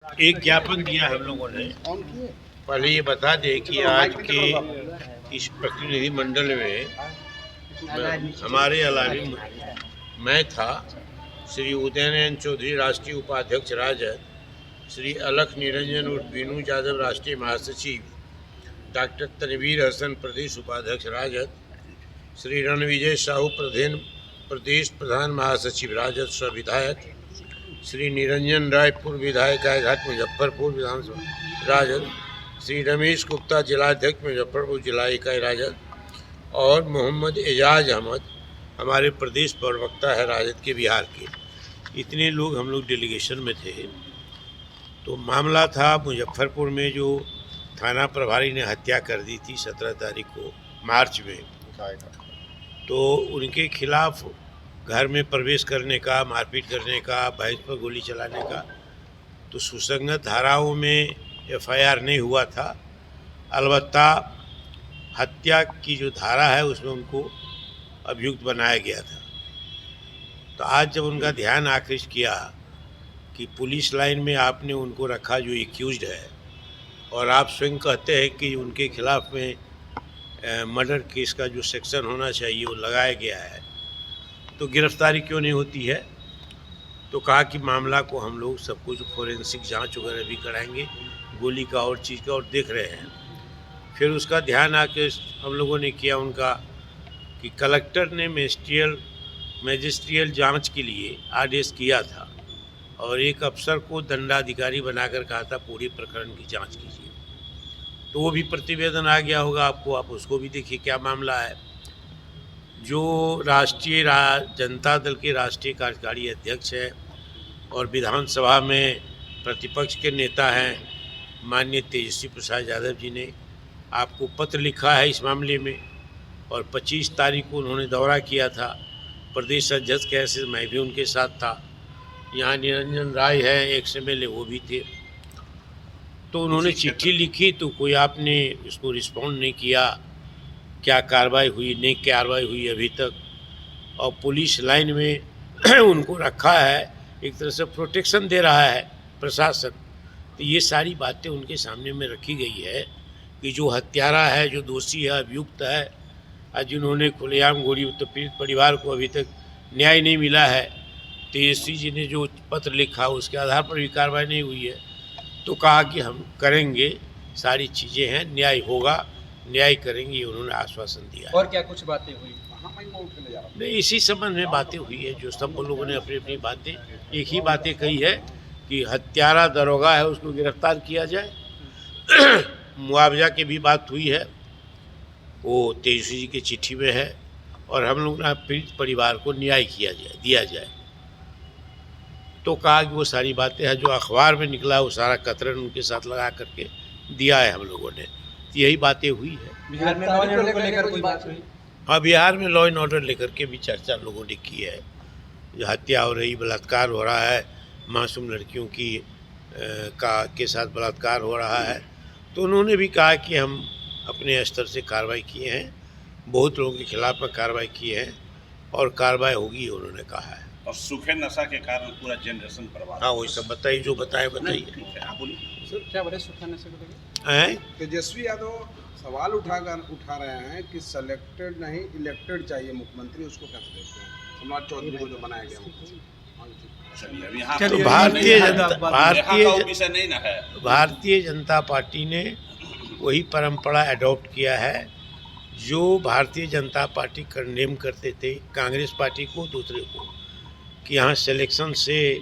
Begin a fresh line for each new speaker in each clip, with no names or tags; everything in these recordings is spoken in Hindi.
एक ज्ञापन दिया हम लोगों ने। पहले ये बता दें कि आज के इस प्रतिनिधि मंडल में हमारे अलावा मैं था, श्री उदयनयन चौधरी राष्ट्रीय उपाध्यक्ष राजद, श्री अलख निरंजन उर्फ बीनू यादव राष्ट्रीय महासचिव, डॉक्टर तनवीर हसन प्रदेश उपाध्यक्ष राजद, श्री रणविजय साहू प्रदेश प्रधान महासचिव राजद स्व विधायक, श्री निरंजन राय पूर्व विधायक गायघाट मुजफ्फरपुर विधानसभा राजद, श्री रमेश गुप्ता जिलाध्यक्ष मुजफ्फरपुर जिला इकाई राजद और मोहम्मद एजाज अहमद हमारे प्रदेश प्रवक्ता है राजद के बिहार के। इतने लोग हम लोग डेलीगेशन में थे। तो मामला था मुजफ्फरपुर में जो थाना प्रभारी ने हत्या कर दी थी 17 तारीख को मार्च में, तो उनके खिलाफ घर में प्रवेश करने का, मारपीट करने का, भैंस पर गोली चलाने का, तो सुसंगत धाराओं में एफआईआर नहीं हुआ था। अलबत्ता हत्या की जो धारा है उसमें उनको अभियुक्त बनाया गया था। तो आज जब उनका ध्यान आकृष्ट किया कि पुलिस लाइन में आपने उनको रखा जो एक्यूज्ड है, और आप स्वयं कहते हैं कि उनके खिलाफ में मर्डर केस का जो सेक्शन होना चाहिए वो लगाया गया है, तो गिरफ्तारी क्यों नहीं होती है। तो कहा कि मामला को हम लोग सब कुछ फोरेंसिक जांच वगैरह भी कराएंगे, गोली का और चीज़ का, और देख रहे हैं। फिर उसका ध्यान आके हम लोगों ने किया उनका कि कलेक्टर ने मैजिस्ट्रियल जांच के लिए आदेश किया था और एक अफसर को दंडाधिकारी बनाकर कहा था पूरे प्रकरण की जांच कीजिए। तो वो भी प्रतिवेदन आ गया होगा आपको, आप उसको भी देखिए क्या मामला है। जो राष्ट्रीय जनता दल के राष्ट्रीय कार्यकारी अध्यक्ष है और विधानसभा में प्रतिपक्ष के नेता हैं माननीय तेजस्वी प्रसाद यादव जी ने आपको पत्र लिखा है इस मामले में, और 25 तारीख को उन्होंने दौरा किया था प्रदेश अध्यक्ष के हैसियत से, मैं भी उनके साथ था। यहाँ निरंजन राय है XMLA, वो भी थे। तो उन्होंने चिट्ठी लिखी, तो कोई आपने इसको रिस्पॉन्ड नहीं किया। क्या कार्रवाई हुई, नहीं कार्रवाई हुई अभी तक। और पुलिस लाइन में उनको रखा है, एक तरह से प्रोटेक्शन दे रहा है प्रशासन। तो ये सारी बातें उनके सामने में रखी गई है कि जो हत्यारा है, जो दोषी है, अभियुक्त है, और जिन्होंने खुलेआम गोली, तो पीड़ित परिवार को अभी तक न्याय नहीं मिला है। तेजस्वी जी ने जो पत्र लिखा उसके आधार पर भी कार्रवाई नहीं हुई है। तो कहा कि हम करेंगे, सारी चीज़ें हैं, न्याय होगा, न्याय करेंगे, उन्होंने आश्वासन दिया।
और क्या कुछ बातें हुई?
नहीं, इसी संबंध में बातें हुई है, जो सब लोगों ने अपनी अपनी बातें, एक ही बातें कही है कि हत्यारा दरोगा है, उसको गिरफ्तार किया जाए। मुआवजा की भी बात हुई है, वो तेजस्वी जी की चिट्ठी में है, और हम लोग ना पीड़ित परिवार को न्याय दिया जाए। तो कहा कि वो सारी बातें हैं जो अखबार में निकला, वो सारा कतरन उनके साथ लगा करके दिया है हम लोगों ने। तो यही बातें हुई है।
बिहार में लॉ एंड ऑर्डर को लेकर कोई बात हुई?
हाँ, बिहार में लॉ एंड ऑर्डर लेकर के भी चर्चा लोगों ने की है। जो हत्या हो रही, बलात्कार हो रहा है, मासूम लड़कियों की के साथ बलात्कार हो रहा है, तो उन्होंने भी कहा कि हम अपने स्तर से कार्रवाई किए हैं, बहुत लोगों के खिलाफ में कार्रवाई किए हैं और कार्रवाई होगी, उन्होंने कहा है।
और सूखे नशा के कारण पूरा जनरेशन बर्बाद।
हाँ, वही सब बताइए, जो बताइए।
क्या बोले सूखा नशे को लेकर?
हैं?
तेजस्वी यादव सवाल उठा रहे हैं कि सेलेक्टेड नहीं इलेक्टेड चाहिए मुख्यमंत्री, उसको कैसे देखते हैं? सम्राट चौधरी को जो बनाया गया
तो भारतीय जनता पार्टी ने वही परंपरा अडॉप्ट किया है जो भारतीय जनता पार्टी कंडेम करते थे कांग्रेस पार्टी को, दूसरे को, कि यहाँ सिलेक्शन से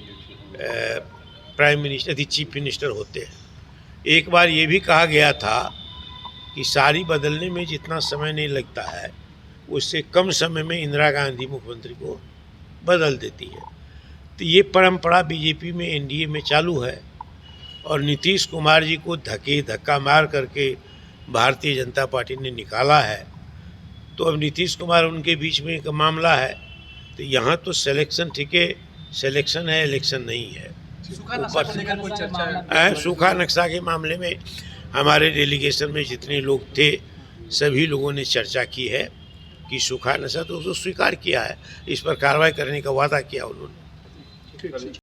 प्राइम मिनिस्टर चीफ मिनिस्टर होते हैं। एक बार ये भी कहा गया था कि सारी बदलने में जितना समय नहीं लगता है, उससे कम समय में इंदिरा गांधी मुख्यमंत्री को बदल देती है। तो ये परंपरा बीजेपी में, एनडीए में चालू है, और नीतीश कुमार जी को धक्का मार करके भारतीय जनता पार्टी ने निकाला है। तो अब नीतीश कुमार उनके बीच में एक मामला है। तो यहाँ तो सिलेक्शन ठीक है, सिलेक्शन है, इलेक्शन नहीं है।
ऊपर से कोई चर्चा है?
सूखा नक्शा के मामले में हमारे डेलीगेशन में जितने लोग थे सभी लोगों ने चर्चा की है कि सूखा नशा तो उसको स्वीकार किया है, इस पर कार्रवाई करने का वादा किया उन्होंने।